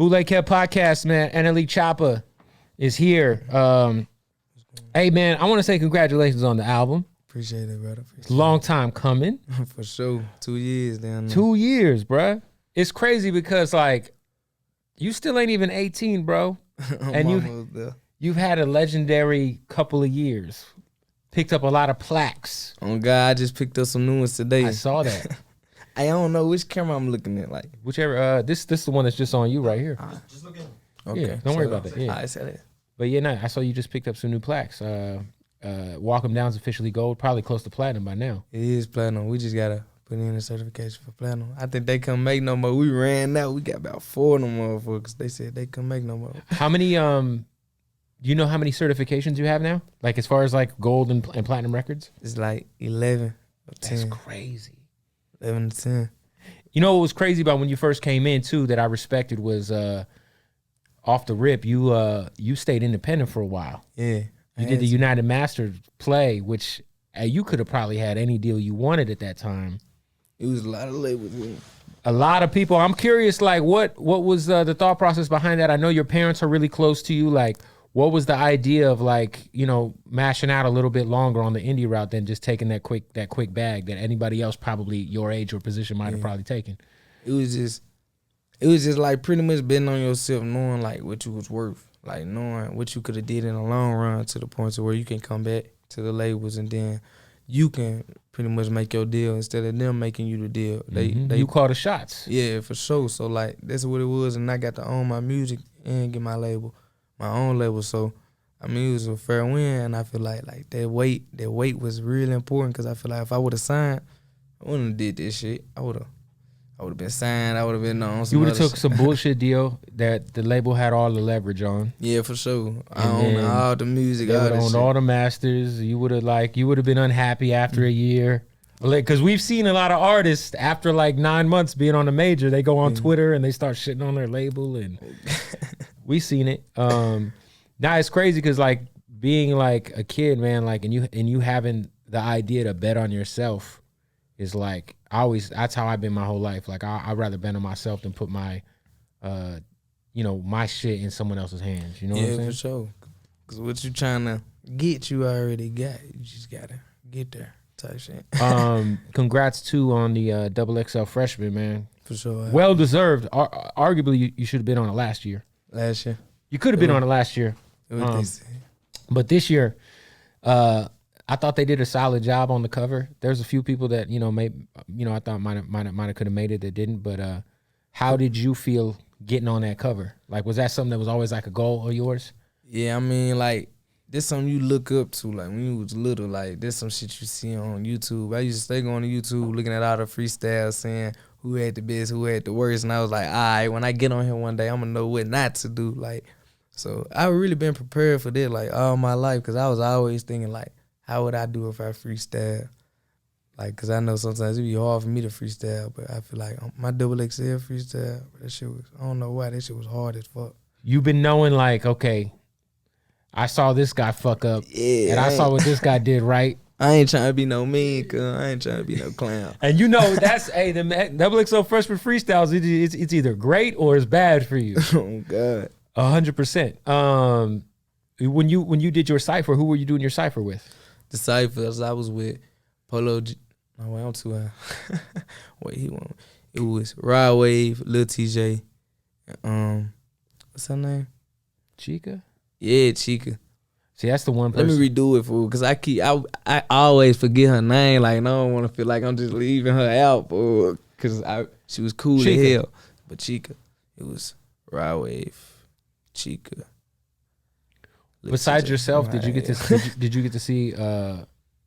Bootleg Kev podcast, man. NLE Choppa is here. Hey, man, I want to say congratulations on the album. Appreciate it, brother. Long time coming. For sure. 2 years down there. 2 years, bruh. It's crazy because, like, you still ain't even 18, bro. And you've had a legendary couple of years. Picked up a lot of plaques. Oh, God, I just picked up some new ones today. I saw that. I don't know which camera I'm looking at. Like whichever. This is the one that's just on you right here. Just look at him. Okay. Yeah, don't worry about that. Yeah. I said it. But yeah, no, I saw you just picked up some new plaques. Walk 'em Down's officially gold, probably close to platinum by now. It is platinum. We just gotta put in a certification for platinum. I think they couldn't make no more. We ran out. We got about 4 of them motherfuckers. They said they couldn't make no more. How many? Do you know how many certifications you have now? Like as far as like gold and platinum records? It's like 11 or 10. That's crazy. 11 to 10. You know what was crazy about when you first came in too that I respected was off the rip, you stayed independent for a while. Yeah. You did the United Masters play, which you could have probably had any deal you wanted at that time. It was a lot of labels. A lot of people. I'm curious, like, what was the thought process behind that? I know your parents are really close to you. Like, what was the idea of, like, you know, mashing out a little bit longer on the indie route than just taking that quick bag that anybody else probably your age or position might have probably taken? It was just like pretty much betting on yourself, knowing like what you was worth, like knowing what you could have did in the long run to the point to where you can come back to the labels and then you can pretty much make your deal instead of them making you the deal. You call the shots. Yeah, for sure. So like that's what it was, and I got to own my music and get my own label. So I mean it was a fair win, and I feel like that weight was really important because I feel like if I would have signed, I wouldn't have did this shit. I would have been signed. I would have been on some. You would have took some bullshit deal that the label had all the leverage on. Yeah, for sure. I own all the music. They would own all the masters. You would have been unhappy after a year. Because we've seen a lot of artists after like 9 months being on a major, they go on Twitter and they start shitting on their label, and we seen it. Now it's crazy because like being like a kid, man, like and you having the idea to bet on yourself is like that's how I've been my whole life. Like I'd rather bet on myself than put my my shit in someone else's hands. You know what I'm saying? Yeah, for sure. Cause what you trying to get, you already got. You just gotta get there. Type shit. Congrats too on the double XL freshman, man. For sure. Well deserved. Arguably, you should have been on it last year. Last year. You could have been on it last year. But this year, I thought they did a solid job on the cover. There's a few people that I thought might have could have made it that didn't. But how did you feel getting on that cover? Like, was that something that was always like a goal of yours? Yeah, I mean, like this something you look up to. Like when you was little, like this some shit you see on YouTube. I used to stay going to YouTube looking at all the freestyles, saying who had the best, who had the worst, and I was like, all right, when I get on here one day, I'm gonna know what not to do. Like, so I really been prepared for that like all my life because I was always thinking like, how would I do if I freestyle? Like, cause I know sometimes it'd be hard for me to freestyle, but I feel like my double XL freestyle, that shit was, I don't know why, that shit was hard as fuck. You've been knowing like, okay, I saw this guy fuck up, and I saw what this guy did right. I ain't trying to be no mean, cuz I ain't trying to be no clown. And you know that's the double XL freshman freestyles. It's either great or it's bad for you. Oh God, 100%. When you did your cipher, who were you doing your cipher with? The ciphers I was with Polo. No, wait, I'm too high. Wait, it was Rod Wave, Lil TJ, what's her name? Chica. Yeah, Chica. See, that's the one person. Let me redo it, fool, because I always forget her name. Like, I don't want to feel like I'm just leaving her out, fool, because she was cool as hell. But Chica, it was Rod Wave, Chica. Besides yourself, did you get to see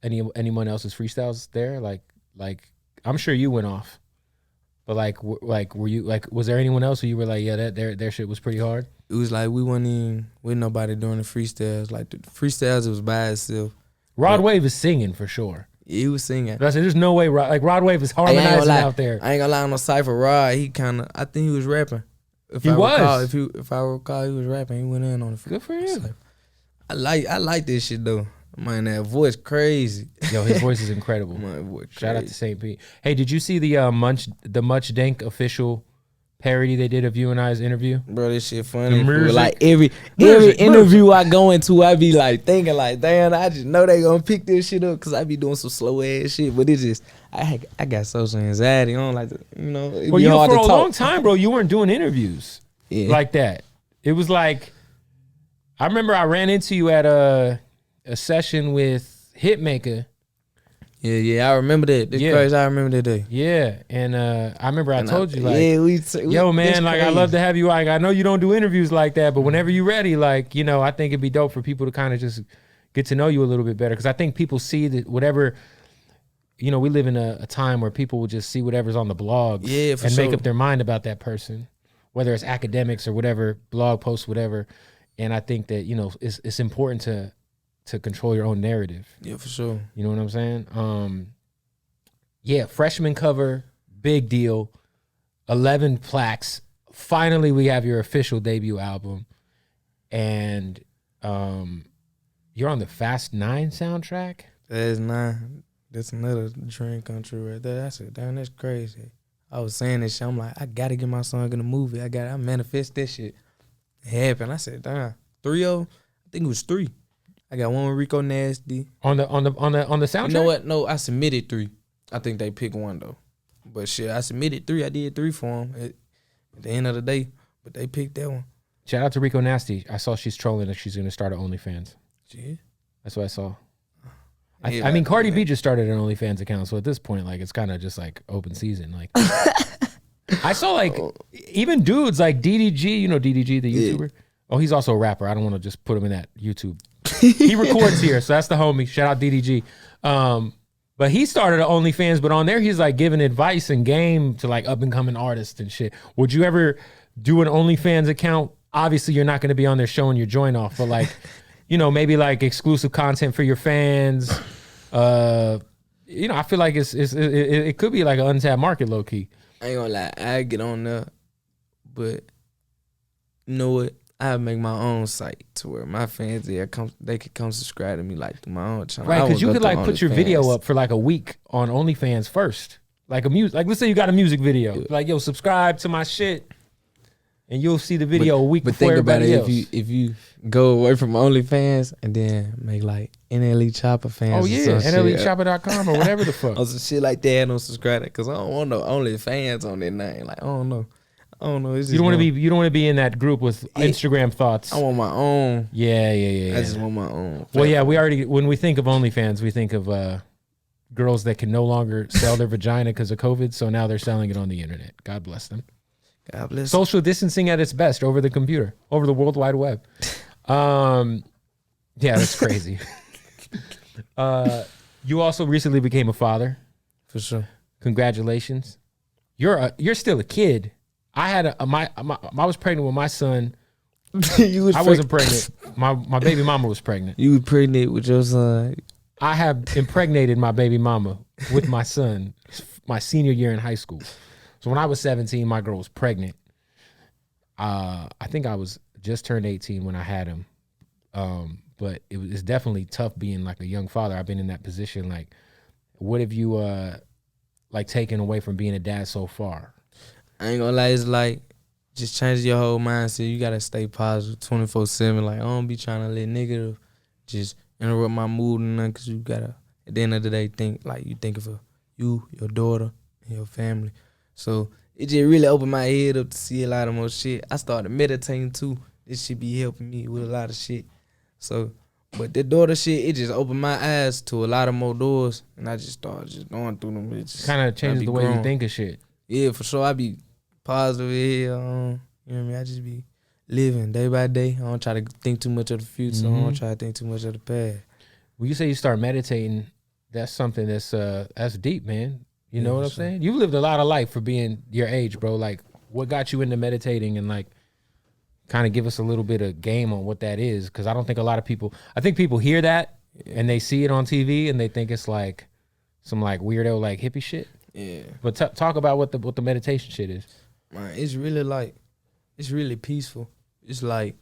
anyone else's freestyles there? Like I'm sure you went off, but like were you like, was there anyone else who you were like, yeah, that their shit was pretty hard? It was like we wasn't even with nobody during the freestyles. Like the freestyles, it was by itself. Rod Wave is singing for sure. Yeah, he was singing. But I said, there's no way Rod Wave is harmonizing out there. I ain't gonna lie on no cypher. Rod, I think he was rapping. If I recall, he was rapping. He went in on the Good for him. Cypher. I like this shit though. Man, that voice crazy. Yo, his voice is incredible. My voice crazy. Shout out to St. Pete. Hey, did you see the Much Dank official parody they did of you and I's interview? Bro, this shit funny. music. Like every interview I go into, I be like thinking like, damn, I just know they gonna pick this shit up because I be doing some slow ass shit. But it's just I got social anxiety. I don't like to, it Well, be hard for to a talk. long time, bro, you weren't doing interviews like that. It was like, I remember I ran into you at a session with Hitmaker. Yeah, I remember that. This crazy. I remember that day. Yeah, and I remember I told you like, yo man, like I love to have you. Like I know you don't do interviews like that, but whenever you're ready, like I think it'd be dope for people to kind of just get to know you a little bit better because I think people see that whatever. We live in a time where people will just see whatever's on the blogs and make up their mind about that person, whether it's academics or whatever, blog posts, whatever. And I think that, it's important to control your own narrative. Yeah, for sure. You know what I'm saying? Freshman cover, big deal. 11 plaques. Finally, we have your official debut album. And you're on the Fast 9 soundtrack? That's 9. That's another dream country right there. I said, damn, that's crazy. I was saying this shit. I'm like, I gotta get my song in the movie. I manifest this shit. It happened. I said, damn, 3-0. I think it was 3. I got one with Rico Nasty. On the soundtrack? You know what? No, I submitted 3. I think they picked one though. But shit, I submitted 3. I did 3 for them at the end of the day. But they picked that one. Shout out to Rico Nasty. I saw she's trolling that she's gonna start an OnlyFans. Yeah. That's what I saw. I mean, Cardi B just started an OnlyFans account, so at this point, like, it's kind of just like open season. Like, I saw like even dudes like DDG, DDG, the YouTuber. Oh, he's also a rapper. I don't want to just put him in that YouTube. He records here, so that's the homie. Shout out DDG. But he started an OnlyFans, but on there he's like giving advice and game to like up and coming artists and shit. Would you ever do an OnlyFans account? Obviously, you're not going to be on there showing your joint off, but like, maybe like exclusive content for your fans. I feel like it could be like an untapped market, low key. I ain't gonna lie, I get on there, but you know what? I make my own site to where my fans they could come subscribe to me like through my own channel. Right, because you could like put your video up for like a week on OnlyFans first, like let's say you got a music video, like yo, subscribe to my shit. And you'll see the video a week before everybody else. If you go away from OnlyFans and then make like NLE Choppa fans. Oh yeah, NLEChoppa.com or whatever the fuck. Or some shit like that. I don't subscribe to because I don't want no OnlyFans on that name. Like I don't know. It's just you don't want to be in that group with Instagram thoughts. I want my own. Yeah. I just want my own. Well, yeah, when we think of OnlyFans, we think of girls that can no longer sell their vagina because of COVID, so now they're selling it on the internet. God bless them. God bless. Social distancing at its best over the computer, over the World Wide Web. Yeah, that's crazy. You also recently became a father. For sure. Congratulations. You're still a kid. I had I was pregnant with my son. I wasn't pregnant. My baby mama was pregnant. You were pregnant with your son. I have impregnated my baby mama with my son my senior year in high school. So when I was 17, my girl was pregnant. I think I was just turned 18 when I had him. But it's definitely tough being like a young father. I've been in that position. Like, what have you like taken away from being a dad so far? I ain't gonna lie, it's like just change your whole mindset. You gotta stay positive 24/7. Like I don't be trying to let negative just interrupt my mood and nothing. Cause you gotta at the end of the day think like you thinking for you, your daughter, and your family. So it just really opened my head up to see a lot of more shit. I started meditating too. This shit be helping me with a lot of shit. So, but the daughter shit, it just opened my eyes to a lot of more doors, and I just started just going through them. Kind of changes the way you think of shit. Yeah, for sure. I be positive here. You know what I mean? I just be living day by day. I don't try to think too much of the future. I don't try to think too much of the past. When you say you start meditating, that's something that's deep, man. You know what I'm saying? You've lived a lot of life for being your age, bro. Like, what got you into meditating and like kind of give us a little bit of game on what that is? Because I don't think a lot of people, I think people hear that and they see it on TV and they think it's like some like weirdo like hippie shit. Yeah. But talk about what the meditation shit is. Man, it's really like, it's really peaceful. It's like,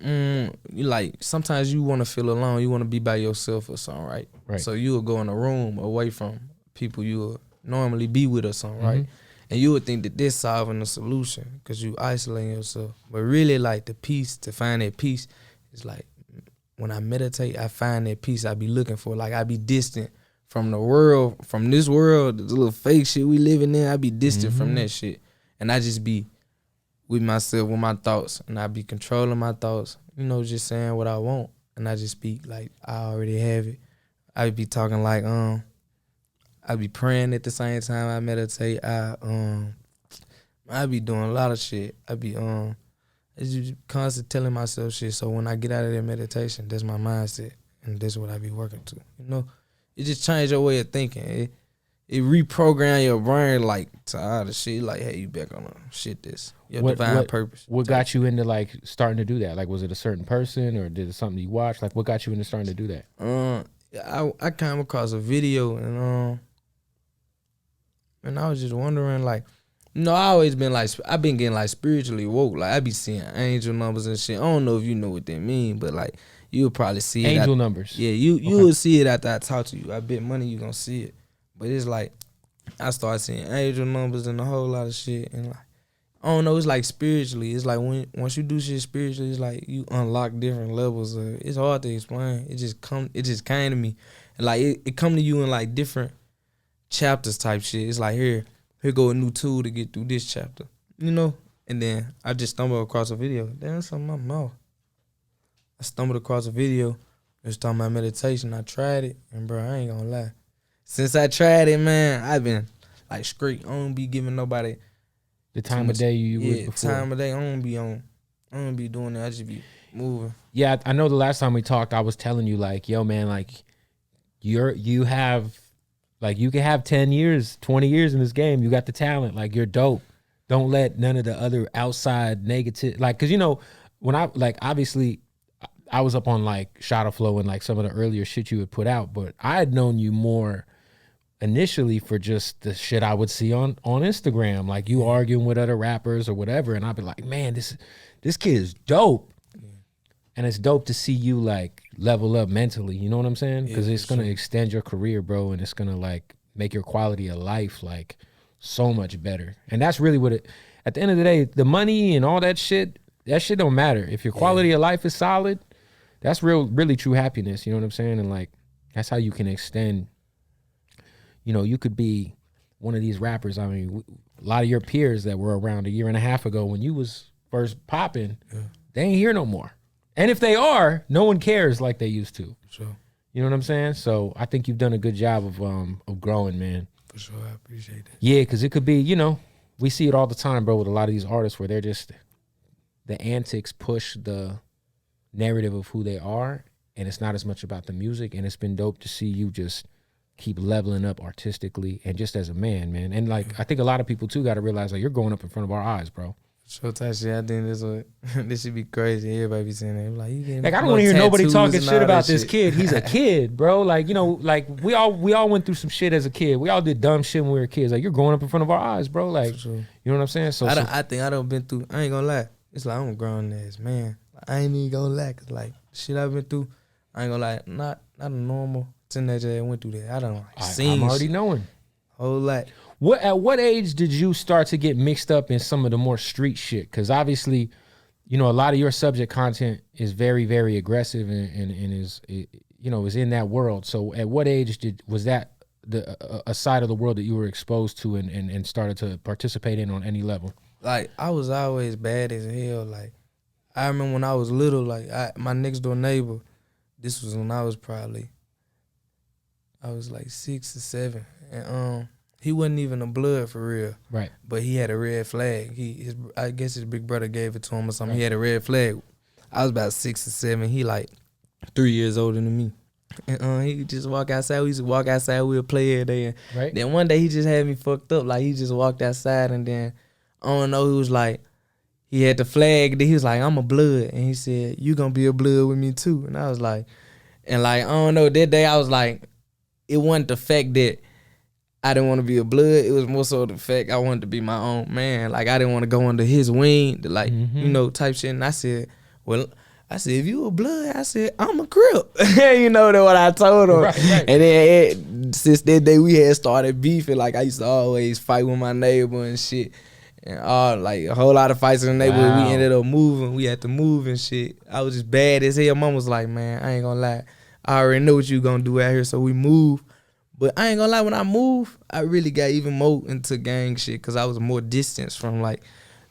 you like sometimes you want to feel alone. You want to be by yourself or something, right? Right. So you'll go in a room away from people you would normally be with or something, right? And you would think that this solving the solution because you isolating yourself. But really, like, the peace, to find that peace, is like, when I meditate, I find that peace I be looking for. Like, I be distant from the world, from this world, the little fake shit we living in. I be distant from that shit. And I just be with myself, with my thoughts. And I be controlling my thoughts, you know, just saying what I want. And I just speak like I already have it. I be talking like, I be praying at the same time I meditate. I be doing a lot of shit. I be it's just constantly telling myself shit. So when I get out of that meditation, that's my mindset, and that's what I be working to. You know, it just changed your way of thinking. It reprogram your brain like to all the shit. Like, hey, you back on shit. This your divine purpose. What got you into like starting to do that? Like, was it a certain person or did it something you watched? Like, what got you into starting to do that? I came across a video and I was just wondering, like, you know, I always been like, I've been getting like spiritually woke. Like, I be seeing angel numbers and shit. I don't know if you know what that mean, but like, you'll probably see it. Angel numbers. Yeah, you will see it after I talk to you. I bet money you gonna see it. But it's like, I started seeing angel numbers and a whole lot of shit. And like, I don't know, it's like spiritually. It's like once you do shit spiritually, it's like you unlock different levels of it. It's hard to explain. It just came to me. And like, it come to you in like different chapters type shit. It's like, here go a new tool to get through this chapter, you know? And then I just stumbled across a video. Damn, something in my mouth. I stumbled across a video. It was talking about meditation. I tried it, and bro, I ain't gonna lie. Since I tried it, man, I've been like straight. I don't be giving nobody the time of day you would before. Time of day. I don't be doing that. I just be moving. Yeah, I know the last time we talked, I was telling you like, yo, man, like you have. Like, you can have 10 years, 20 years in this game. You got the talent. Like, you're dope. Don't let none of the other outside negative, like, because, you know, when I, like, obviously, I was up on, like, Shotta Flow and, like, some of the earlier shit you would put out, but I had known you more initially for just the shit I would see on Instagram, like you arguing with other rappers or whatever, and I'd be like, man, this kid is dope. And it's dope to see you like level up mentally, you know what I'm saying? Because it's gonna extend your career, bro, and it's gonna like make your quality of life like so much better. And that's really what it, at the end of the day, the money and all that shit don't matter. If your quality of life is solid, that's really true happiness, you know what I'm saying? And like, that's how you can extend, you know, you could be one of these rappers. I mean, a lot of your peers that were around a year and a half ago when you was first popping, they ain't here no more. And if they are, no one cares like they used to. Sure. You know what I'm saying? So I think you've done a good job of growing, man. For sure, I appreciate that. Yeah, because it could be, you know, we see it all the time, bro, with a lot of these artists where they're just, the antics push the narrative of who they are, and it's not as much about the music. And it's been dope to see you just keep leveling up artistically and just as a man. And like, I think a lot of people too got to realize like you're growing up in front of our eyes, bro. Short shit, I think this should be crazy. Everybody be saying that. Like, I don't want to hear nobody talking shit about this kid. He's a kid, bro. Like, you know, like we all went through some shit as a kid. We all did dumb shit when we were kids. Like, you're growing up in front of our eyes, bro. Like, sure. You know what I'm saying? So I think I done been through. I ain't gonna lie. It's like I'm a grown ass man. Like, I ain't even gonna lie, cause like shit I've been through. I ain't gonna lie. Not a normal teenager that went through that. I don't seen. I'm already knowing. Whole lot. At what age did you start to get mixed up in some of the more street shit? Because obviously, you know, a lot of your subject content is very, very aggressive and is, you know, is in that world. So at what age was that a side of the world that you were exposed to and started to participate in on any level? Like, I was always bad as hell. Like, I remember when I was little, like, my next door neighbor, this was when I was like 6 or 7. And he wasn't even a blood for real. Right. But he had a red flag. I guess his big brother gave it to him or something. Right. He had a red flag. I was about 6 or 7. He like 3 years older than me. And he just walk outside. We used to walk outside. We'd play every day. Right. Then one day he just had me fucked up. Like, he just walked outside and then, I don't know, he was like, he had the flag. Then he was like, I'm a blood. And he said, you gonna be a blood with me too. And I was like, I don't know, that day I was like, it wasn't the fact that I didn't want to be a blood. It was more so the fact I wanted to be my own man. Like, I didn't want to go under his wing, like, you know, type shit. And I said, if you a blood, I said, I'm a Crip. You know, that's what I told him. Right. And then since that day we had started beefing. Like I used to always fight with my neighbor and shit. And like a whole lot of fights in the neighborhood. Wow. We ended up moving. We had to move and shit. I was just bad as hell. Mom was like, man, I ain't gonna lie. I already know what you gonna do out here, so we moved. But I ain't gonna lie, when I moved, I really got even more into gang shit because I was more distance from like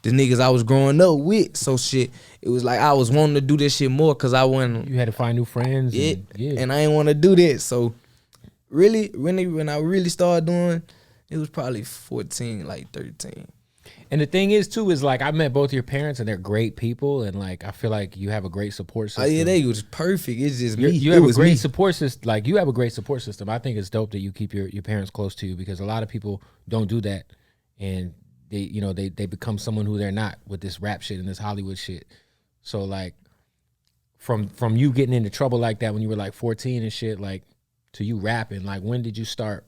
the niggas I was growing up with. So shit, it was like I was wanting to do this shit more because I wasn't. You had to find new friends. And I ain't want to do that. So really, when I really started doing, it was probably 14, like 13. And the thing is too is like I met both your parents and they're great people and like I feel like you have a great support system. Oh yeah, they was perfect. It's just me. You have a great support system. Like you have a great support system. I think it's dope that you keep your parents close to you because a lot of people don't do that, and they become someone who they're not with this rap shit and this Hollywood shit. So like from you getting into trouble like that when you were like 14 and shit, like to you rapping, like when did you start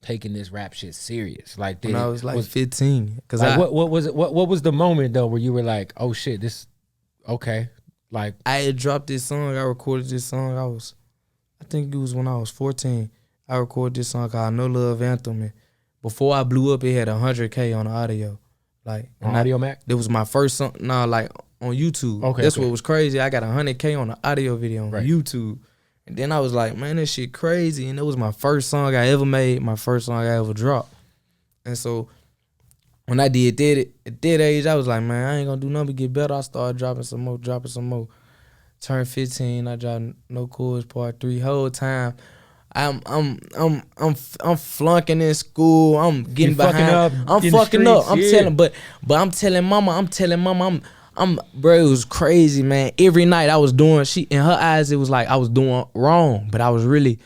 taking this rap shit serious? Like when I was like 15. Cause like what was it? What was the moment though where you were like, oh shit, this okay? Like I had dropped this song. I recorded this song. I think it was when I was 14. I recorded this song called No Love Anthem. And before I blew up, it had 100K on the audio. Like on Audio Mac? It was my first song. Like on YouTube. Okay. That's what was crazy. I got 100K on the audio video on Right. YouTube. And then I was like, man, this shit crazy. And it was my first song I ever made, my first song I ever dropped. And so when I did that, at that age, I was like, man, I ain't gonna do nothing but get better. I started dropping some more. Turned 15, I dropped No Chords Part 3. Whole time, I'm flunking in school. I'm getting behind. I'm fucking up. I'm telling mama, bro, it was crazy, man. Every night I was doing, in her eyes, it was like I was doing wrong, but I was really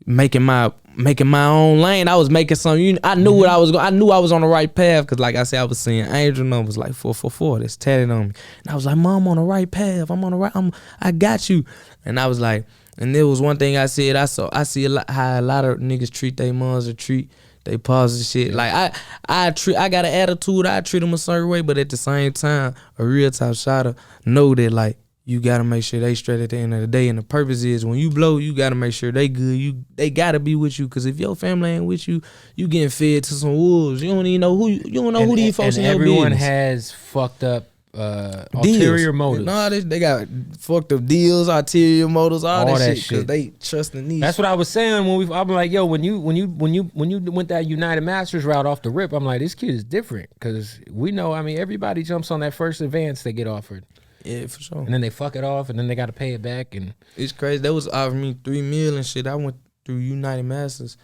making my own lane. I was making something. I knew what I was going. I knew I was on the right path because, like I said, I was seeing angel numbers like 444 that's tatted on me, and I was like, "Mom, I'm on the right path. I'm on the right. I got you." And I was like, and there was one thing I said. I see how a lot of niggas treat their moms or treat they pause and shit. Like I got an attitude. I treat them a certain way, but at the same time, a real top shotter know that like you gotta make sure they straight at the end of the day. And the purpose is when you blow, you gotta make sure they good. They gotta be with you, cause if your family ain't with you, you getting fed to some wolves. You don't even know who who these folks in your business. Everyone has fucked up ulterior motives. No, they got fucked up deals, ulterior motives, all that shit. Cause they trust in these. That's what I was saying when I'm like, yo, when you went that United Masters route off the rip, I'm like, this kid is different because we know. I mean, everybody jumps on that first advance they get offered. Yeah, for sure. And then they fuck it off, and then they got to pay it back. And it's crazy. They was offering me $3 million and shit. I went through United Masters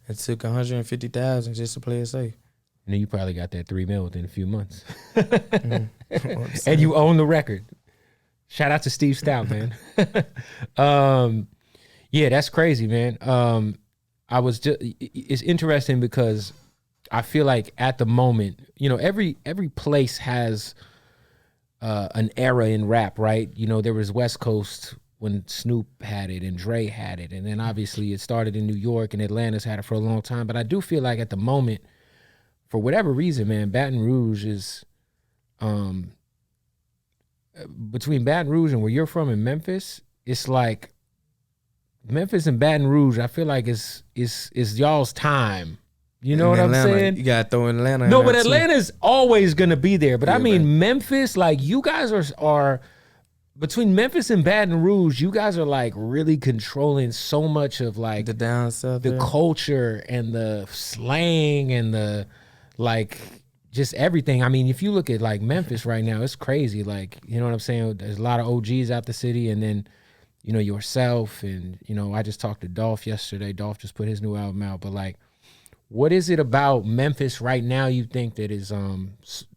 and took $150,000 just to play it safe. And then you probably got that $3 million within a few months. And you own the record. Shout out to Steve Stout, man. Yeah, that's crazy, man. It's interesting because I feel like at the moment, every place has an era in rap, right? There was West Coast when Snoop had it and Dre had it, and then obviously it started in New York and Atlanta's had it for a long time. But I do feel like at the moment, for whatever reason, man, Baton Rouge is between Baton Rouge and where you're from in Memphis, it's like Memphis and Baton Rouge, I feel like is y'all's time. You know what I'm saying? You gotta throw in Atlanta. No, but Atlanta's always gonna be there. But I mean, Memphis, like you guys are between Memphis and Baton Rouge, you guys are like really controlling so much of like the down south, the culture and the slang and the like just everything. I mean, if you look at like Memphis right now, it's crazy. Like, you know what I'm saying? There's a lot of OGs out the city, and then yourself, and I just talked to Dolph yesterday. Dolph just put his new album out, but like, what is it about Memphis right now you think that is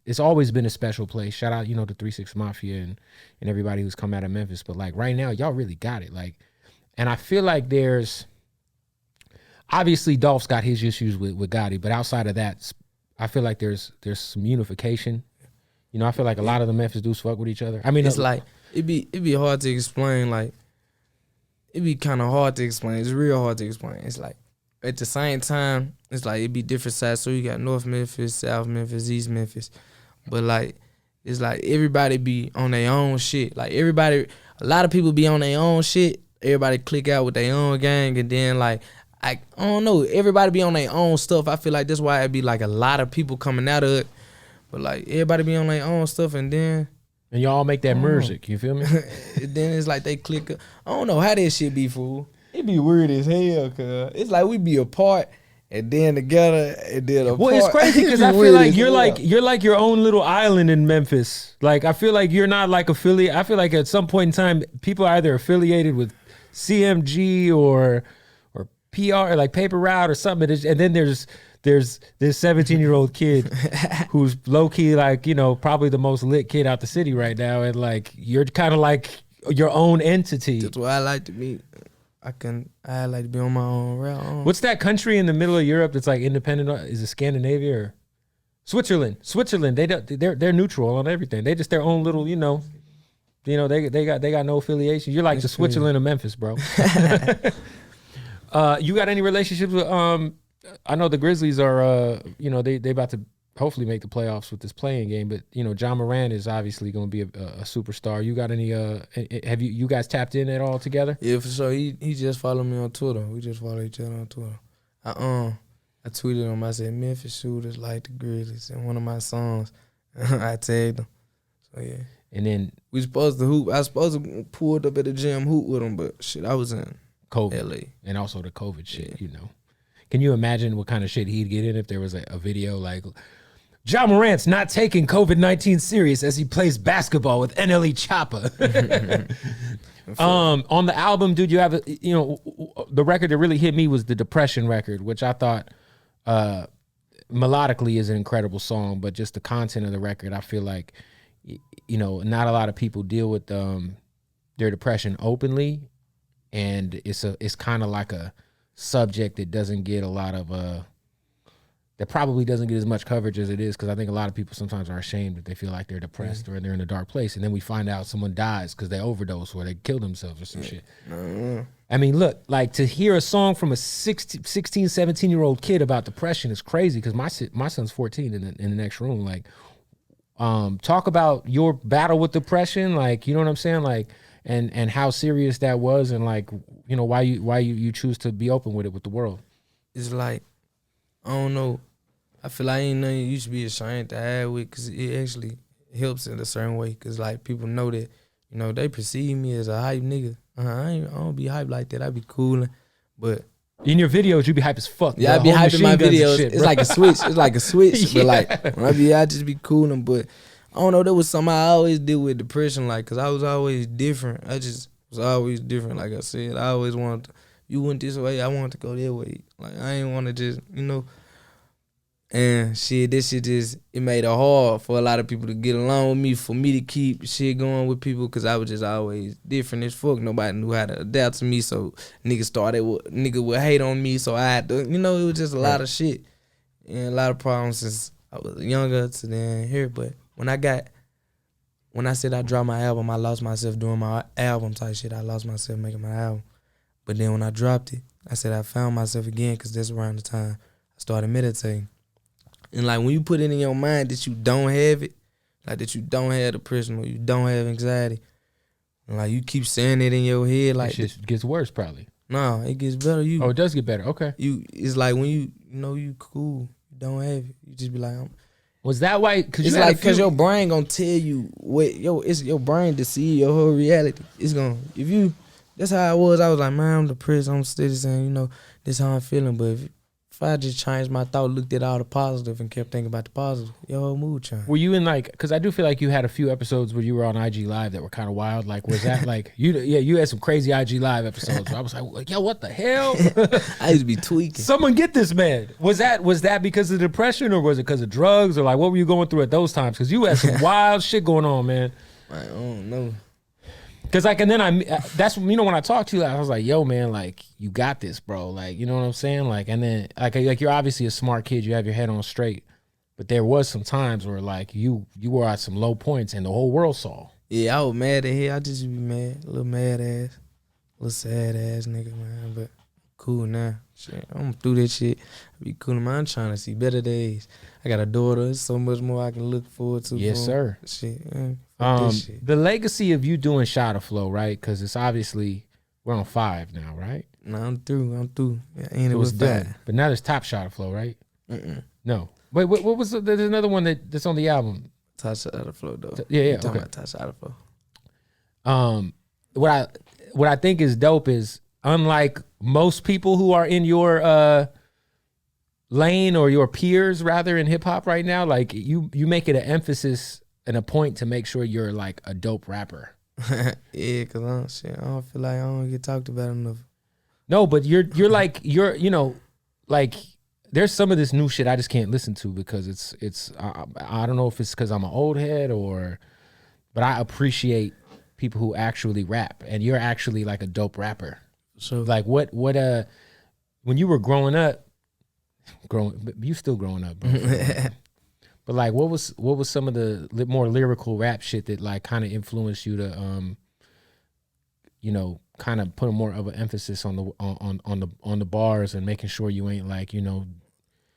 it's always been a special place? Shout out, to 3-6 Mafia and everybody who's come out of Memphis. But like right now, y'all really got it. Like, and I feel like there's obviously Dolph's got his issues with Gotti, but outside of that, I feel like there's some unification. I feel like a lot of the Memphis dudes fuck with each other. I mean, it's like it'd be hard to explain. Like it'd be kind of hard to explain. It's real hard to explain. It's like at the same time, it's like it'd be different sides. So you got North Memphis, South Memphis, East Memphis. But like, it's like everybody be on their own shit. Like a lot of people be on their own shit. Everybody click out with their own gang. And then like, I don't know. Everybody be on their own stuff. I feel like that's why it be like a lot of people coming out of it. But like everybody be on their own stuff, and then y'all make that music. You feel me? then it's like they click. I don't know how that shit be, fool. It be weird as hell, cause it's like we be apart and then together and then apart. Well, it's crazy because I feel like you're like your own little island in Memphis. Like I feel like you're not like affiliate. I feel like at some point in time, people are either affiliated with CMG or PR or like Paper Route or something, and then there's this 17-year-old kid who's low key like, you know, probably the most lit kid out the city right now, and like you're kind of like your own entity. That's why I like to be. I like to be on my own route. What's that country in the middle of Europe that's like independent? Is it Scandinavia or Switzerland? Switzerland. They're neutral on everything. They just their own little, you know, they got no affiliation. You're like that's the Switzerland of Memphis, bro. You got any relationships with I know the Grizzlies are you know, they about to hopefully make the playoffs with this playing game, but you know, Ja Morant is obviously going to be a superstar. You got any have you guys tapped in at all together? Yeah, for sure. He just followed me on Twitter. We just follow each other on Twitter. I tweeted him. I said Memphis shooters like the Grizzlies in one of my songs. I tagged him. So yeah. And then we supposed to hoop. I was supposed to pull up at the gym hoop with him, but shit, I was in COVID, LA, and also the COVID shit. You know, can you imagine what kind of shit he'd get in if there was a video like Ja Morant's not taking COVID-19 serious as he plays basketball with NLE Choppa? On the album, dude, you have you know, the record that really hit me was the Depression record, which I thought melodically is an incredible song, but just the content of the record, I feel like, you know, not a lot of people deal with their depression openly, and it's kind of like a subject that doesn't get a lot of that probably doesn't get as much coverage as it is, because I think a lot of people sometimes are ashamed that they feel like they're depressed or they're in a dark place, and then we find out someone dies because they overdose or they kill themselves or some shit. I mean, look, like to hear a song from a 16, 17-year-old kid about depression is crazy, because my son's 14 in the next room. Like, talk about your battle with depression, like, you know what I'm saying, like, and how serious that was, and like, you know, why you choose to be open with it with the world. It's like, I don't know. I feel like ain't nothing you should be ashamed to have with, because it actually helps in a certain way, because like people know that, you know, they perceive me as a hype nigga. I don't be hype like that. I be coolin', but in your videos you be hype as fuck. Yeah, I be hyping my videos. Shit, it's like a switch. It's like a switch. But like when I just be coolin'. But I don't know. That was something I always deal with depression, like, because I was always different. I just was always different. Like I said, I always wanted to, you went this way, I wanted to go that way. Like I ain't want to just, you know. And shit, this shit just, it made it hard for a lot of people to get along with me, for me to keep shit going with people, because I was just always different as fuck. Nobody knew how to adapt to me, so nigga would hate on me, so I had to, you know, it was just a lot of shit and a lot of problems since I was younger to then here. But when I said I dropped my album, I lost myself doing my album type shit. I lost myself making my album. But then when I dropped it, I said I found myself again, because that's around the time I started meditating. And like when you put it in your mind that you don't have it, like that you don't have depression or you don't have anxiety, and like you keep saying it in your head, like it just gets worse probably. No, it gets better. It does get better. Okay. It's like when you know you cool, you don't have it. You just be like, was that why? Cause it's like because your brain gonna tell you what it's your brain to see your whole reality. It's gonna that's how I was. I was like, man, I'm depressed. I'm steady saying, you know, this how I'm feeling. But if I just changed my thought, looked at all the positive and kept thinking about the positive, your whole mood changed. Were you in like, because I do feel like you had a few episodes where you were on IG Live that were kind of wild. Like, was that like, you had some crazy IG Live episodes where I was like, yo, what the hell? I used to be tweaking. Someone get this man. Was that because of depression, or was it because of drugs, or like what were you going through at those times? Because you had some wild shit going on, man. I don't know. Cause like, and then that's, you know, when I talked to you, I was like, yo man, like you got this, bro. Like, you know what I'm saying? Like, and then like you're obviously a smart kid. You have your head on straight, but there was some times where like you were at some low points and the whole world saw. Yeah, I was mad at him. I just be mad, a little mad ass, a little sad ass nigga, man. But cool now. Shit, I'm through that shit. I be cool, man. I'm trying to see better days. I got a daughter. There's so much more I can look forward to. Yes, sir. Shit, the legacy of you doing Shotta Flow, right? Because it's obviously, We're on 5 now, right? No, I'm through. Yeah, and it So was it's 5. done. But now there's Top Shotta Flow, right? No. Wait, what was there's another one that's on the album. Top Shotta Flow though. Yeah, You talking okay. about Top Shotta Flow. What I think is dope is, unlike most people who are in your lane or your peers rather in hip hop right now, like you make it an emphasis and a point to make sure you're like a dope rapper. Yeah, cause I don't feel like I don't get talked about enough. No, but you're like you know, like there's some of this new shit I just can't listen to because it's I don't know if it's because I'm an old head but I appreciate people who actually rap, and you're actually like a dope rapper. So Like what when you were growing up, you still growing up, bro. But like what was some of the more lyrical rap shit that like kind of influenced you to you know, kind of put more of an emphasis on the bars and making sure you ain't like, you know.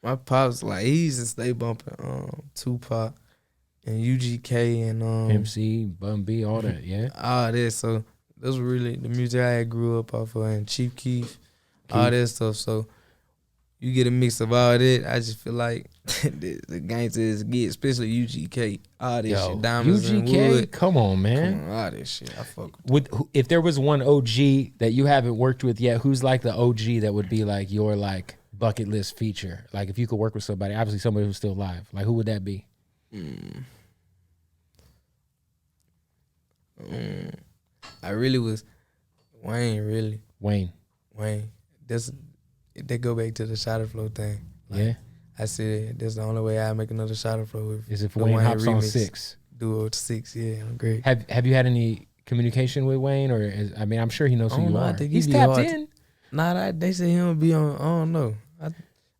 my pops, like, he used to stay bumping Tupac and UGK and MC, Bun B, all that, yeah. all that. So those were really the music I had grew up off of, and Chief Keef, all that stuff. So you get a mix of all that. I just feel like the gangsters get, especially UGK, all this shit, Diamonds and UGK, Wood. come on, man. Come on, all this shit, I fuck with. If there was one OG that you haven't worked with yet, who's like the OG that would be like your like bucket list feature? Like if you could work with somebody, obviously somebody who's still alive, like who would that be? I really was Wayne, really. Wayne. They go back to the Shotta Flow thing. Like, Yeah. I said that's the only way I make another Shotta Flow Is if the Wayne hops on remix. 6. Do it 6, yeah, I'm great. Have you had any communication with Wayne, or I mean, I'm sure he knows I who don't you know, I are. think He's he be tapped hard in. Nah, they say he don't be on. I don't know.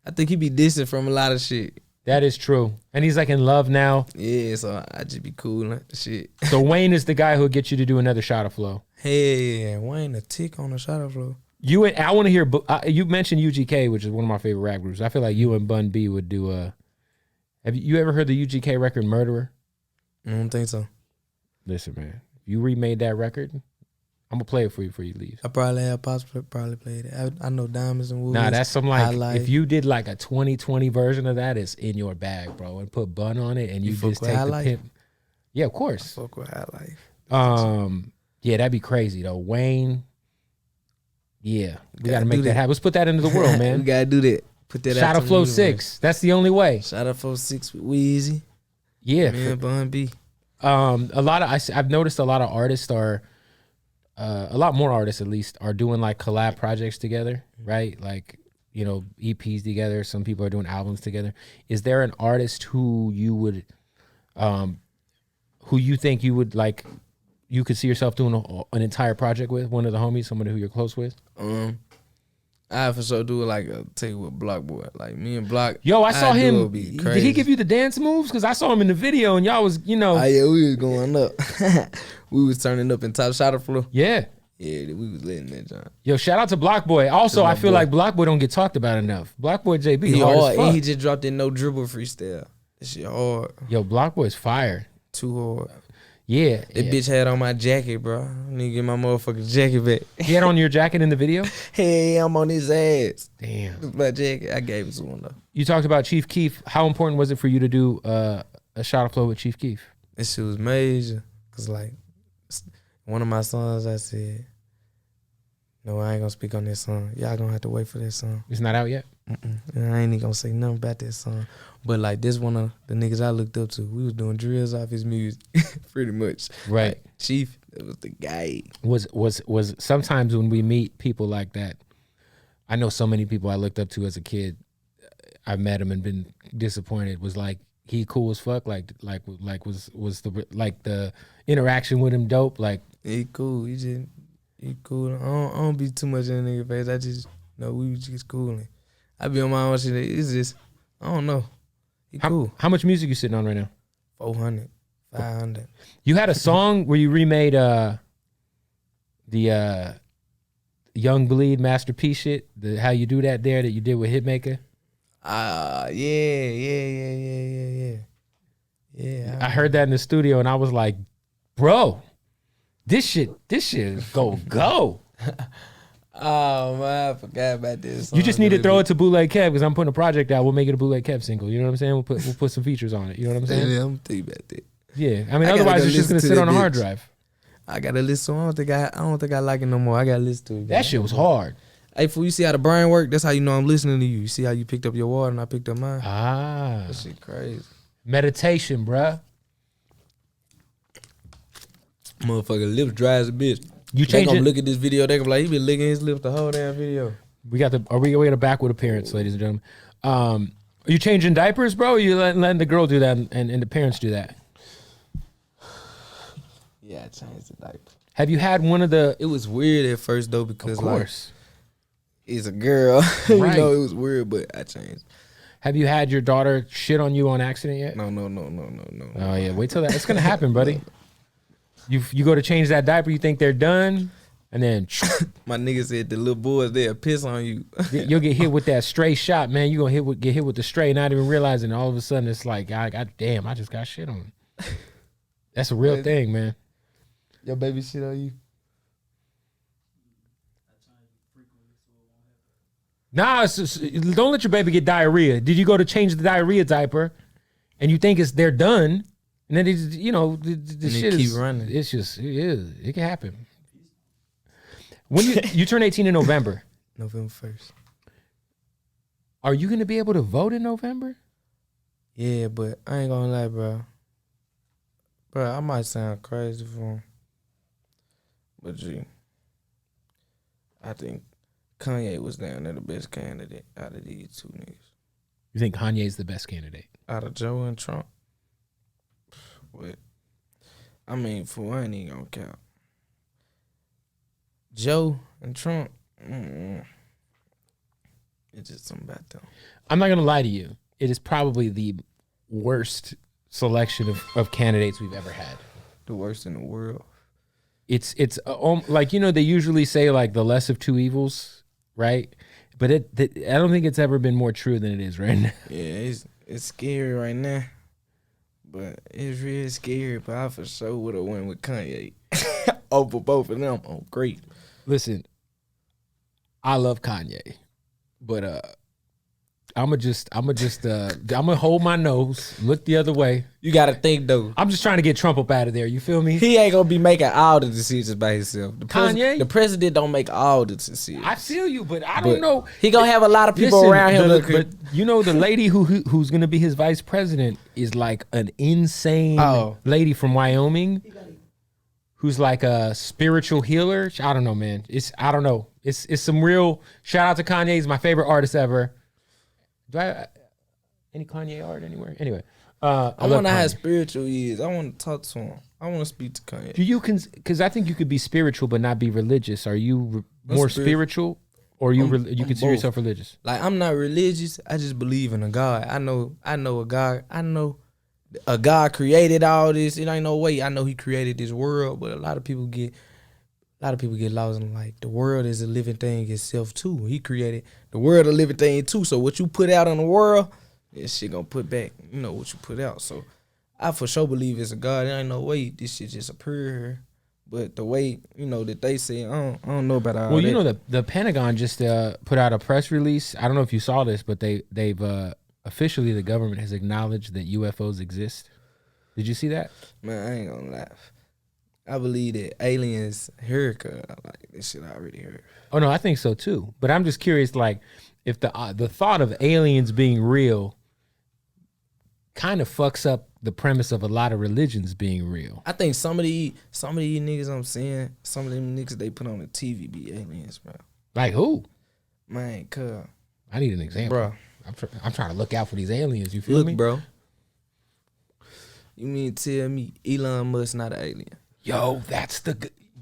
I think he be distant from a lot of shit. That is true, and he's like in love now. Yeah, so I just be cool and shit. So Wayne is the guy who'll get you to do another Shotta Flow. Hey, Wayne a tick on the Shotta Flow. You and I want to hear. You mentioned UGK, which is one of my favorite rap groups. I feel like you and Bun B would do a. Have you ever heard the UGK record "Murderer"? I don't think so. Listen, man, if you remade that record, I'm gonna play it for you before you leave. I probably have probably played it. I know Diamonds and Wood. Nah, that's some like Highlight. if you did like a 2020 version of that, it's in your bag, bro. And put Bun on it, and you fuck just with take the Highlight? pimp. Yeah, of course. Fuck with High Life. Yeah, that'd be crazy though. Wayne. Yeah, we gotta Gotta make do that that. happen. Let's put that into the world, we man. gotta do that. Put that out Shotta to Flow the 6. That's the only way. Shotta Flow 6 with Weezy. Yeah. Man, Bun B. A lot of I've noticed a lot of artists are, a lot more artists at least are doing like collab projects together, right? Like, you know, EPs together. Some people are doing albums together. Is there an artist who you would, who you think you would like, you could see yourself doing an entire project with? One of the homies, somebody who you're close with? I for sure do it like tell you what, Block Boy. Like me and Block. Yo, I saw him. Be Did crazy. he give you the dance moves? Because I saw him in the video, and y'all was, you know, Oh yeah, we was going up. We was turning up in Top Shotta Flow. yeah. Yeah, we was letting that John. Yo, shout out to Block Boy. Also, That's I my feel boy. like Block Boy don't get talked about enough. Block Boy JB He hard, hard, as fuck. and he just dropped in No Dribble freestyle. That shit hard, Yo, Block Boy's fire. too hard. Yeah. That yeah. bitch had on my jacket, bro. I need to get my motherfucking jacket back. He had on your jacket in the video? Hey, I'm on his ass. Damn. My jacket, I gave it to him though. You talked about Chief Keef. How important was it for you to do a Shotta Flow with Chief Keef? That shit was major. Cause like one of my songs, I said, no, I ain't gonna speak on this song. Y'all gonna have to wait for that song. It's not out yet? And I ain't even gonna say nothing about that song. But like this one of the niggas I looked up to, we was doing drills off his music, pretty much. Right. Like, Chief, that was the guy. Was sometimes when we meet people like that, I know so many people I looked up to as a kid, I met him and been disappointed. Was like, he cool as fuck? Like was the interaction with him dope? Like, He cool. He cool. I don't be too much in the nigga face. I just know we was just cooling. I be on my own shit. It's just, I don't know. He cool. how much music you sitting on right now? 400, 500. You had a song where you remade the Young Bleed Master P shit, the How You Do That there that you did with Hitmaker. Yeah. I heard that in the studio and I was like, bro, this shit is go. Oh man, I forgot about this. You just need to throw it to Bootleg Kev because I'm putting a project out. We'll make it a Bootleg Kev single. You know what I'm saying? We'll put some features on it. You know what I'm saying? Yeah, I'm thinking about that. Yeah. I mean, otherwise it's just gonna sit on a hard drive. I gotta listen. I don't think I like it no more. I gotta listen to it. That shit was hard. Hey, fool, you see how the brain work? That's how you know I'm listening to you. You see how you picked up your water and I picked up mine? Ah. That shit crazy. Meditation, bruh. Motherfucker lips dry as a bitch. You They change gonna it. look at this video. They gonna be like, he been licking his lips the whole damn video. We got a backward appearance, ladies and gentlemen. Are you changing diapers, bro? Or are you letting the girl do that and the parents do that? Yeah, I changed the diaper. Have you had one of the? It was weird at first though because Of course. like it's a girl. Right. You know, it was weird, but I changed. Have you had your daughter shit on you on accident yet? No. Oh yeah, wait till that. It's gonna happen, buddy. You go to change that diaper, you think they're done, and then My nigga said the little boys they'll piss on you. you'll get hit with that stray shot, man. You gonna get hit with the stray, not even realizing. All of a sudden, it's like, damn, I just got shit on. That's a real thing, man. Your baby shit on you? Nah, don't let your baby get diarrhea. Did you go to change the diarrhea diaper, and you think they're done, and then it's, the shit keep is running. It's just it can happen. When you turn 18 in November, November 1st. are you gonna be able to vote in November? Yeah, but I ain't gonna lie, bro. Bro, I might sound crazy for him. But G, I think Kanye was down there the best candidate out of these two niggas. You think Kanye's the best candidate? Out of Joe and Trump. But I mean, for I ain't even gonna count. Joe and Trump, it's just something about them. I'm not gonna lie to you. It is probably the worst selection of candidates we've ever had. The worst in the world. It's like, they usually say like the less of two evils, right? But I don't think it's ever been more true than it is right now. Yeah, it's scary right now. But it's real scary. But I for sure would have went with Kanye over both of them. Oh, great. Listen, I love Kanye, but I'm gonna hold my nose, look the other way. You gotta think though. I'm just trying to get Trump up out of there. You feel me? He ain't gonna be making all the decisions by himself. Kanye? The president don't make all the decisions. I feel you, but I don't know. He gonna have a lot of people around him. But the lady who's gonna be his vice president is like an insane lady from Wyoming, who's like a spiritual healer. I don't know, man. I don't know. It's some real. Shout out to Kanye. He's my favorite artist ever. Do I any Kanye art anywhere? Anyway, I want to have spiritual years. I want to talk to him. I want to speak to Kanye. Do you because I think you could be spiritual but not be religious. Are you more spiritual, or you consider yourself religious? Like, I'm not religious. I just believe in a God. I know a God. I know a God created all this. It ain't no way. I know He created this world, but a lot of people get lost in like the world is a living thing itself too. He created the world a living thing too. So what you put out in the world, this shit gonna put back, what you put out. So I for sure believe it's a God. There ain't no way this shit just appeared here. But the way, that they say, I don't know about all that. Well, the Pentagon just put out a press release. I don't know if you saw this, but they've officially, the government has acknowledged that UFOs exist. Did you see that? Man, I ain't gonna laugh. I believe that aliens heard, like this shit I already heard. Oh no, I think so too. But I'm just curious, like, if the thought of aliens being real kind of fucks up the premise of a lot of religions being real. I think some of these niggas I'm seeing, some of them niggas they put on the TV be aliens, bro. Like who? Man, cuz. I need an example, bro. I'm trying to look out for these aliens. You feel me, bro? You mean to tell me Elon Musk not an alien? Yo, that's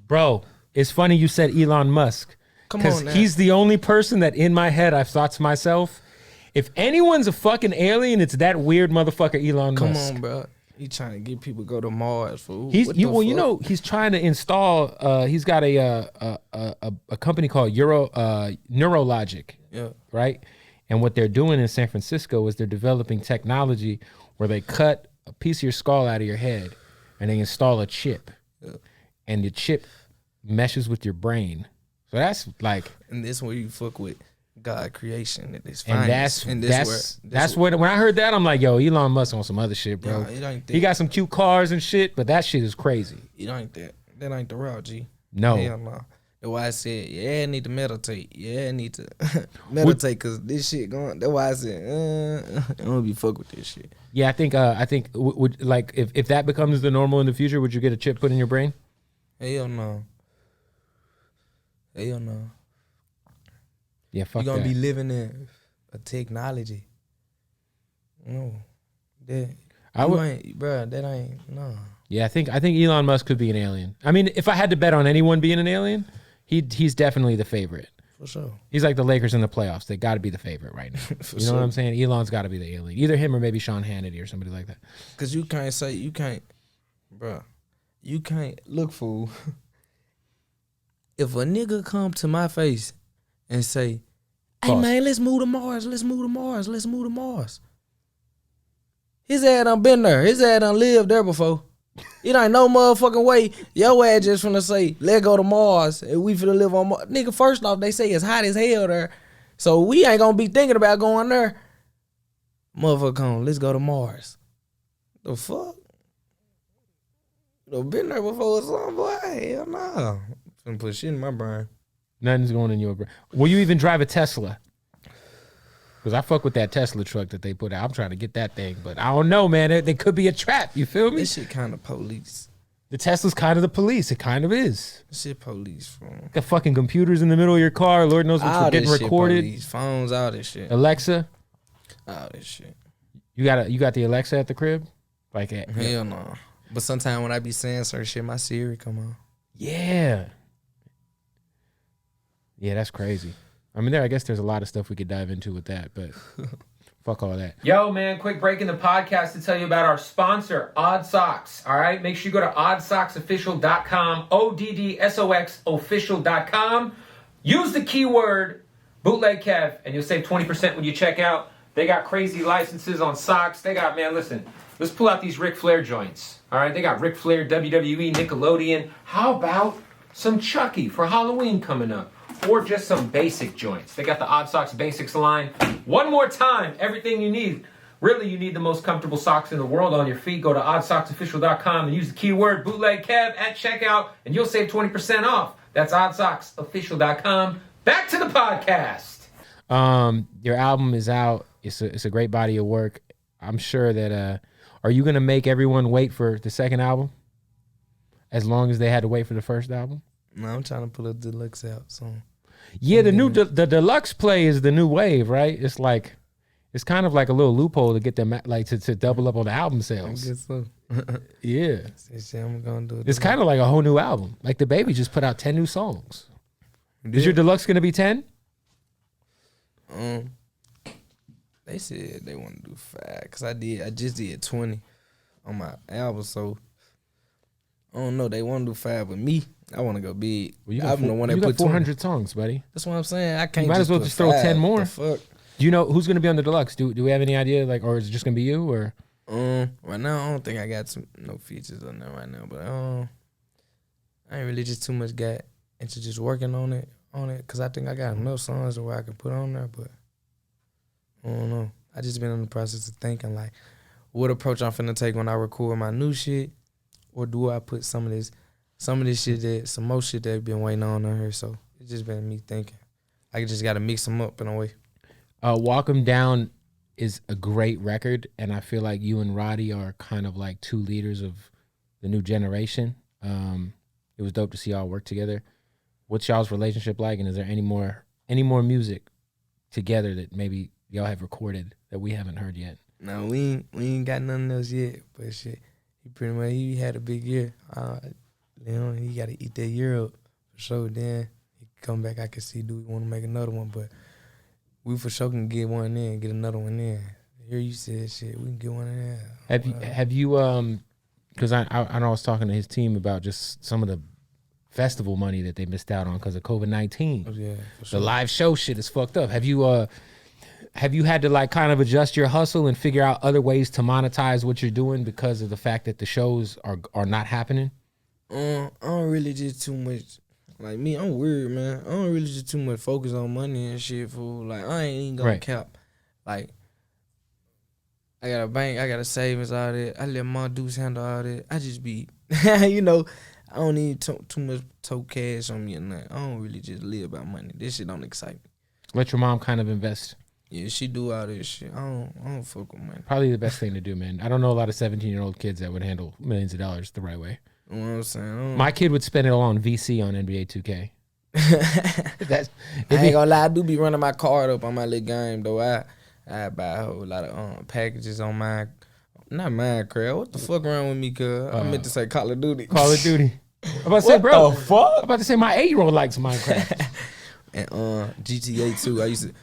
bro. It's funny you said Elon Musk. Come on, now. He's the only person that in my head I've thought to myself, if anyone's a fucking alien, it's that weird motherfucker Elon Musk. Come on, bro. He trying to get people to go to Mars for he's trying to install. He's got a company called Neurologic. Yeah. Right. And what they're doing in San Francisco is they're developing technology where they cut a piece of your skull out of your head and they install a chip. Yeah. And the chip meshes with your brain. So that's like, And this where you fuck with God creation at this and that's what when I heard that, I'm like, yo, Elon Musk on some other shit, bro. He got some cute cars and shit, but that shit is crazy. It ain't that. That ain't the route, G. No. Hell no. That's why I said, yeah, I need to meditate. Yeah, I need to meditate because this shit going. That's why I said, I don't be fuck with this shit. Yeah, I think would like if that becomes the normal in the future, would you get a chip put in your brain? Hell no. Hell no. Yeah, fuck that. You're gonna be living in a technology. No, that that ain't no. Yeah, I think Elon Musk could be an alien. I mean, if I had to bet on anyone being an alien, he's definitely the favorite. For sure. He's like the Lakers in the playoffs. They got to be the favorite right now. You know what I'm saying? Elon's got to be the alien. Either him or maybe Sean Hannity or somebody like that. Because you can't look, fool. If a nigga come to my face and say, hey, man, let's move to Mars. Let's move to Mars. Let's move to Mars. His ass done been there. His ass done lived there before. It ain't no motherfucking way your ass just finna say, let's go to Mars and we finna live on Mars. Nigga, first off, they say it's hot as hell there. So we ain't gonna be thinking about going there. Motherfucker, come, let's go to Mars. The fuck? You been there before or something, boy? Hell no. Finna put shit in my brain. Nothing's going in your brain. Will you even drive a Tesla? Because I fuck with that Tesla truck that they put out. I'm trying to get that thing. But I don't know, man. They could be a trap. You feel me? This shit kind of police. The Tesla's kind of the police. It kind of is. This shit police, bro. Got fucking computers in the middle of your car. Lord knows what's getting recorded. Police. Phones, all this shit. Alexa. All this shit. You got the Alexa at the crib? Like hell no. But sometimes when I be saying certain shit, my Siri come on. Yeah. Yeah, that's crazy. I mean, I guess there's a lot of stuff we could dive into with that, but fuck all that. Yo, man, quick break in the podcast to tell you about our sponsor, Odd Socks. All right, make sure you go to oddsocksofficial.com, ODDSOX official.com. Use the keyword Bootleg Kev, and you'll save 20% when you check out. They got crazy licenses on socks. They got, man, listen, let's pull out these Ric Flair joints. All right, they got Ric Flair, WWE, Nickelodeon. How about some Chucky for Halloween coming up? Or just some basic joints. They got the Odd Socks Basics line. One more time, everything you need. Really, you need the most comfortable socks in the world on your feet. Go to oddsocksofficial.com and use the keyword Bootleg Kev at checkout, and you'll save 20% off. That's oddsocksofficial.com. Back to the podcast. Your album is out. It's a great body of work. I'm sure that, are you going to make everyone wait for the second album? As long as they had to wait for the first album? No, I'm trying to pull a deluxe out soon. Yeah, the deluxe play is the new wave, right? It's like, it's kind of like a little loophole to get them like to double up on the album sales. I guess so. Yeah, I'm gonna do it. It's kind of like a whole new album. Like the Baby just put out 10 new songs. Is your deluxe gonna be 10? They said they want to do 5 because I just did 20 on my album, so I don't know. They want to do 5 with me. I want to go big. Well, I'm the one that put 400 songs, buddy. That's what I'm saying. I can't. You might as well just throw 10 more. The fuck? Do you know who's gonna be on the deluxe? Do we have any idea? Like, or is it just gonna be you? Or right now, I don't think I got no features on there right now. But I ain't really just too much got into just working on it. Cause I think I got enough songs where I can put on there. But I don't know. I just been in the process of thinking like, what approach I'm finna take when I record my new shit, or do I put some of this shit some more shit that been waiting on her. So it's just been me thinking. I just got to mix them up in a way. Walk 'Em Down is a great record, and I feel like you and Roddy are kind of like two leaders of the new generation. It was dope to see y'all work together. What's y'all's relationship like, and is there any more music together that maybe y'all have recorded that we haven't heard yet? No, we ain't got nothing else yet, but shit, he had a big year. You know, he got to eat that year up for sure. Then he come back. I can see, do we want to make another one? But we for sure can get one in, get another one in. Here you said shit, we can get one in. Have you because I know I was talking to his team about just some of the festival money that they missed out on because of COVID-19. Oh, yeah, for sure. The live show shit is fucked up. Have you had to like kind of adjust your hustle and figure out other ways to monetize what you're doing because of the fact that the shows are not happening? I don't really do too much Like me, I'm weird, man. I don't really just too much focus on money and shit, fool. Like I ain't even gonna cap. Like I got a bank, I got a savings, all that. I let my dudes handle all that. I just be, you know, I don't need too much cash on me or nothing. I don't really just live about money. This shit don't excite me. Let your mom kind of invest. Yeah, she do all this shit. I don't fuck with money. Probably the best thing to do, man. I don't know a lot of 17-year-old kids that would handle millions of dollars the right way. You know what I'm saying? My kid would spend it all on VC on NBA 2K. I ain't gonna lie, I do be running my card up on my little game though. I buy a whole lot of packages on my, not Minecraft. What the fuck wrong with me, cuz? I meant to say Call of Duty. Call of Duty. I'm about to say, bro. What the fuck? I'm about to say my 8-year-old likes Minecraft. And GTA 2.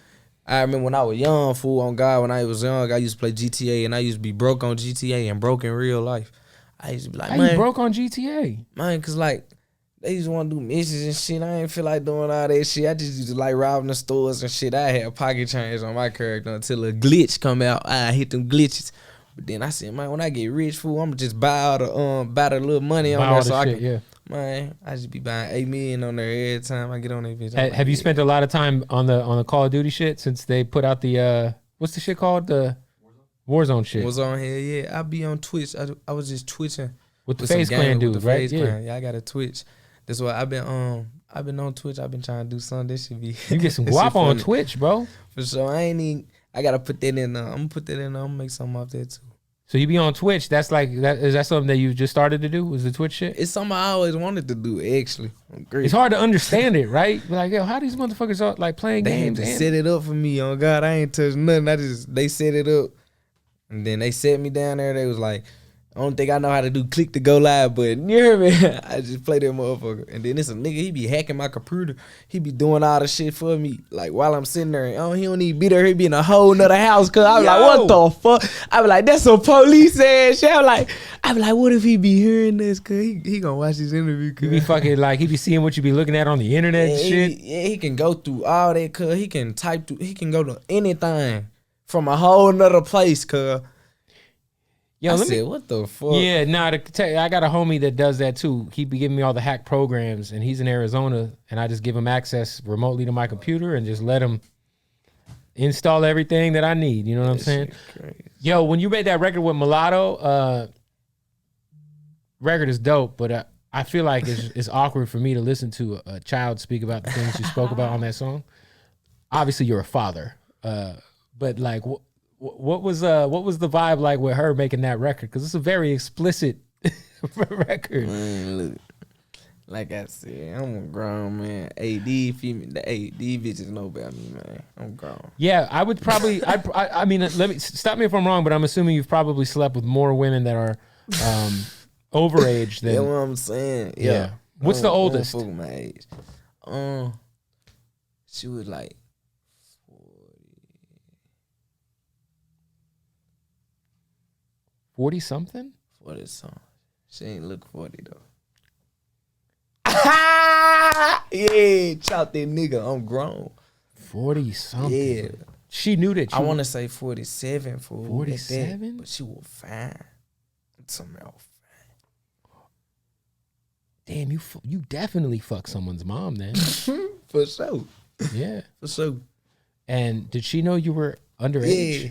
I remember when I was young, fool, on God, when I was young, I used to play GTA and I used to be broke on GTA and broke in real life. I used to be like, man. How you broke on GTA? Man, cause like, they just want to do missions and shit. I ain't feel like doing all that shit. I just used to like robbing the stores and shit. I had pocket change on my character until a glitch come out. I hit them glitches. But then I said, man, when I get rich, fool, I'm just buy all the little money on there so I can. Yeah. Man, I just be buying 8 million on there every time I get on that bitch. Have you spent a lot of time on the Call of Duty shit since they put out the what's the shit called, the Warzone shit? Warzone here, yeah. I be on Twitch. I was just twitching with the FaZe Clan dude, right? Yeah, I got a Twitch. That's why I've been on Twitch. I've been trying to do something. This should be. You get some guap on Twitch, bro. For sure. I gotta put that in. I'm gonna put that in. I'm gonna make something off that too. So you be on Twitch? That's like that. Is that something that you just started to do? Was the Twitch shit? It's something I always wanted to do. Actually, it's hard to understand it, right? Like, yo, how these motherfuckers are like playing games? They set it up for me. Oh God, I ain't touched nothing. They set it up, and then they set me down there. They was like, I don't think I know how to do click to go live button. You hear me? I just play that motherfucker. And then it's a nigga, he be hacking my computer. He be doing all the shit for me. Like while I'm sitting there, he don't even be there. He be in a whole nother house. Cause I be like, what the fuck? I be like, that's some police ass shit. I be like, what if he be hearing this? Cause he gonna watch this interview. Cause he be fucking like, he be seeing what you be looking at on the internet and shit. He can go through all that. Cause he can he can go to anything from a whole nother place. Cause yo, what the fuck? Yeah, I got a homie that does that too. He be giving me all the hack programs, and he's in Arizona, and I just give him access remotely to my computer and just let him install everything that I need. You know what I'm saying? Yo, when you made that record with Mulatto, record is dope, but I feel like it's awkward for me to listen to a child speak about the things you spoke about on that song. Obviously, you're a father, but like. What was the vibe like with her making that record? Because it's a very explicit record. Man, look, like I said, I'm a grown man. These bitches know about me, man. I'm grown. Yeah, I would probably. I mean, let me stop me if I'm wrong, but I'm assuming you've probably slept with more women that are overage than. That's what I'm saying. Yeah. What's the oldest? I don't fuck with my age. She was like 40 something? 40 something. She ain't look 40 though. Yeah, chop that nigga. I'm grown. 40 something. Yeah. She knew that you. I want to say 47 for 47, but she was fine. Something else fine. Damn, you definitely fucked someone's mom then. For sure. Yeah, for sure. And did she know you were underage? Yeah.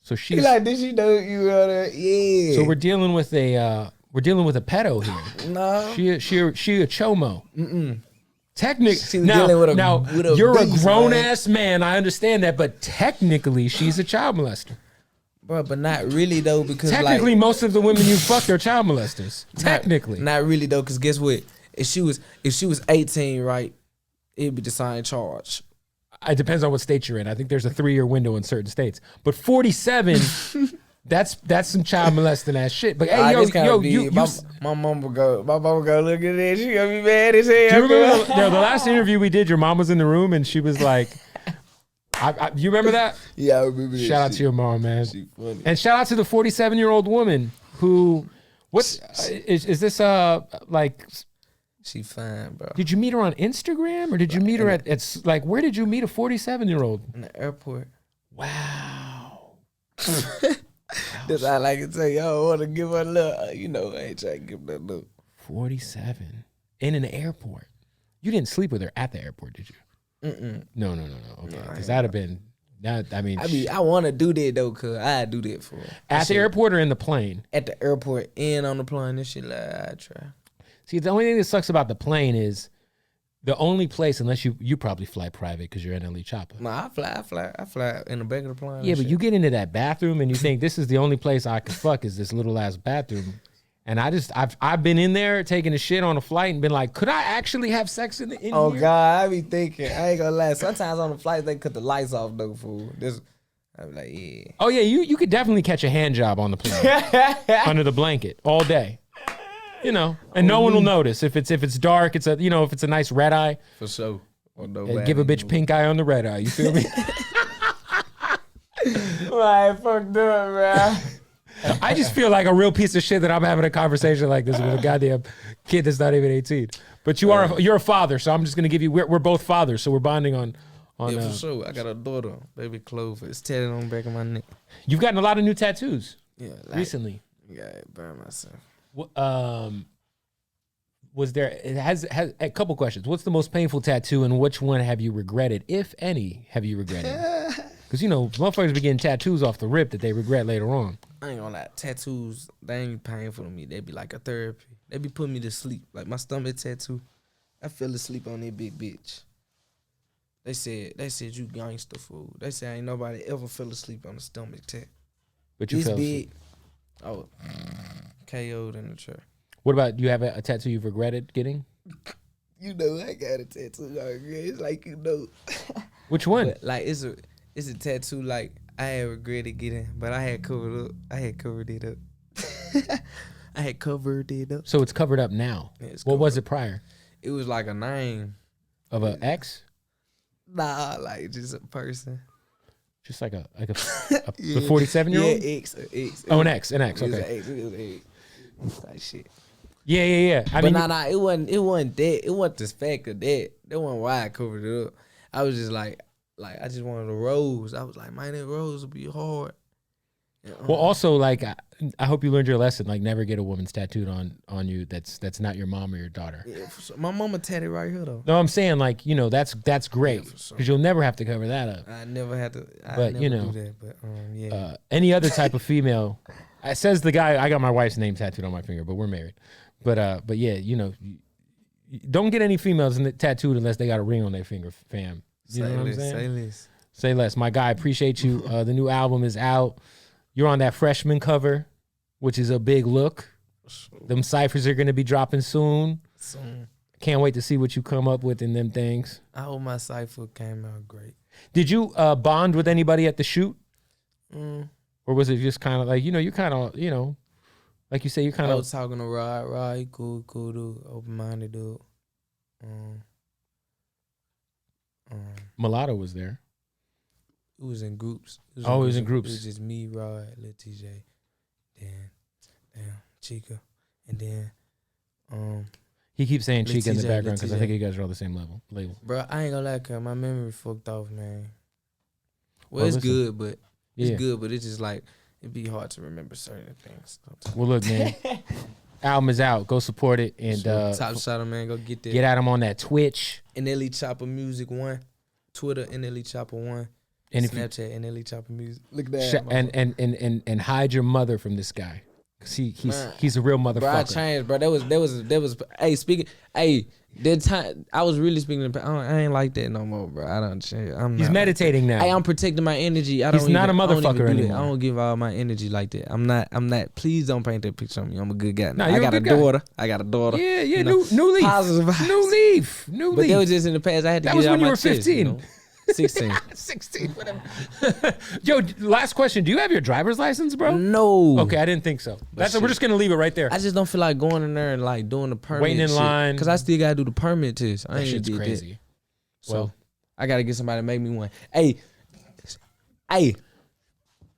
So she's like, did she know you were there? Yeah. So we're dealing with a pedo here. No. She a chomo. Technically, now with a you're beast, a grown ass man. I understand that, but technically, she's a child molester. Bro, but not really though, because technically, most of the women you fucked are child molesters. Technically, not really though, because guess what? If she was 18, right, it'd be the same charge. It depends on what state you're in. I think there's a 3-year window in certain states. But 47, that's some child molesting ass shit. But hey, my mom would go look at that. She gonna be mad as hell. Do you remember the last interview we did? Your mom was in the room and she was like, you remember that? Yeah, I remember that. Shout out to your mom, man. She funny. And shout out to the 47-year-old woman who, is this like... She fine, bro. Did you meet her on Instagram or did you meet her at like, where did you meet a 47-year-old? In the airport. Wow. That's all I can tell you. I want to give her a little, I ain't trying to give her a look. 47 in an airport. You didn't sleep with her at the airport, did you? No. Okay, because that'd have been that. I mean, I want to do that though, cause I do that for her. At the airport or in the plane? At the airport and on the plane, this shit like I try. See, the only thing that sucks about the plane is the only place, unless you probably fly private because you're NLE Choppa. Nah, I fly in the back of the plane. Yeah, but you get into that bathroom and you think this is the only place I can fuck is this little ass bathroom. And I've been in there taking a shit on a flight and been like, could I actually have sex in here? Oh God, I be thinking, I ain't gonna lie. Sometimes on the flight they cut the lights off though, fool. I be like, yeah. Oh yeah, you could definitely catch a hand job on the plane under the blanket all day. You know, and no one will notice if it's dark. It's if it's a nice red eye. For sure. Give a bitch pink eye on the red eye. You feel me? Right, fucked up, man. I just feel like a real piece of shit that I'm having a conversation like this with a goddamn kid that's not even 18. But you're a father, so I'm just gonna give you. We're both fathers, so we're bonding on. Yeah, for sure. I got a daughter, baby Clover. It's tatted on the back of my neck. You've gotten a lot of new tattoos. Yeah, recently. Yeah, burn myself. Was there? It has a couple questions. What's the most painful tattoo, and which one have you regretted, if any? Have you regretted? Because motherfuckers be getting tattoos off the rip that they regret later on. I ain't gonna lie, tattoos they ain't painful to me. They be like a therapy. They be putting me to sleep. Like my stomach tattoo, I fell asleep on that big bitch. They said you gangster fool. They said ain't nobody ever fell asleep on a stomach tat. But you fell asleep. Oh, KO'd in the chair. What about, do you have a tattoo you've regretted getting? I got a tattoo I regret. It's like Which one? But like it's a tattoo like I had regretted getting, but I had covered it up. I had covered it up. So it's covered up now. Yeah, what was it prior? It was like a name. Of an ex? Nah, like just a person. Just like a 47-year-old? Yeah, ex. Oh, an ex. Okay. It was an ex. Like shit. Yeah. But it wasn't that. It wasn't the fact of that. That wasn't why I covered it up. I was just like I just wanted a rose. I was like, man, that rose would be hard. Well, also, like, I hope you learned your lesson. Like, never get a woman's tattooed on you that's not your mom or your daughter. Yeah, for sure. My mama tatted right here though. No, I'm saying like that's great because you'll never have to cover that up. I never had to. But do that. But yeah. Any other type of female, says the guy. I got my wife's name tattooed on my finger, but we're married. But yeah, don't get any females tattooed unless they got a ring on their finger, fam. You know what I'm saying? Say less. My guy, appreciate you. The new album is out. You're on that freshman cover, which is a big look. Them ciphers are going to be dropping soon. Can't wait to see what you come up with in them things. I hope my cipher came out great. Did you bond with anybody at the shoot? Or was it just kind of like, you kind of, like you say, you kind of... I was talking to Rod. He cool dude, open-minded dude. Mulatto was there. It was in groups. It was in groups. It was just me, Rod, Lil TJ, then Chica, and then he keeps saying Chica in the TJ, background because I think you guys are all the same label. Bro, I ain't gonna lie, cause my memory fucked off, man. Well, it's good, but it's just like it'd be hard to remember certain things. Well, look, man, album is out. Go support it and Top Shotta, man, go get that. Get at him on that Twitch. NLE Choppa Music 1, Twitter NLE Choppa 1. And Snapchat NLE Choppa Music. Look at that. And hide your mother from this guy. Cause he's a real motherfucker. Bro, I changed, bro. That was that time I was really speaking I ain't like that no more, bro. I don't change. He's meditating now. Hey, I'm protecting my energy. He's not a motherfucker anymore. I don't give all my energy like that. I'm not please don't paint that picture on me. I'm a good guy. No, I got a daughter. Yeah, new leaf. Positive vibes. New leaf. But that was just in the past. I had to get it out my chest. That was when you were 15. 16. 16, whatever. Yo, last question. Do you have your driver's license, bro? No. Okay, I didn't think so. We're just going to leave it right there. I just don't feel like going in there and like doing the permit. Waiting in line. Because I still got to do the permit test. That shit's crazy. So I got to get somebody to make me one. Hey. NLE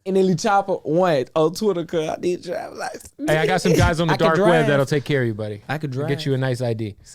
Choppa 1 on Twitter because I need a driver's license. Hey, I got some guys on the dark web that'll take care of you, buddy. I could drive. We'll get you a nice ID.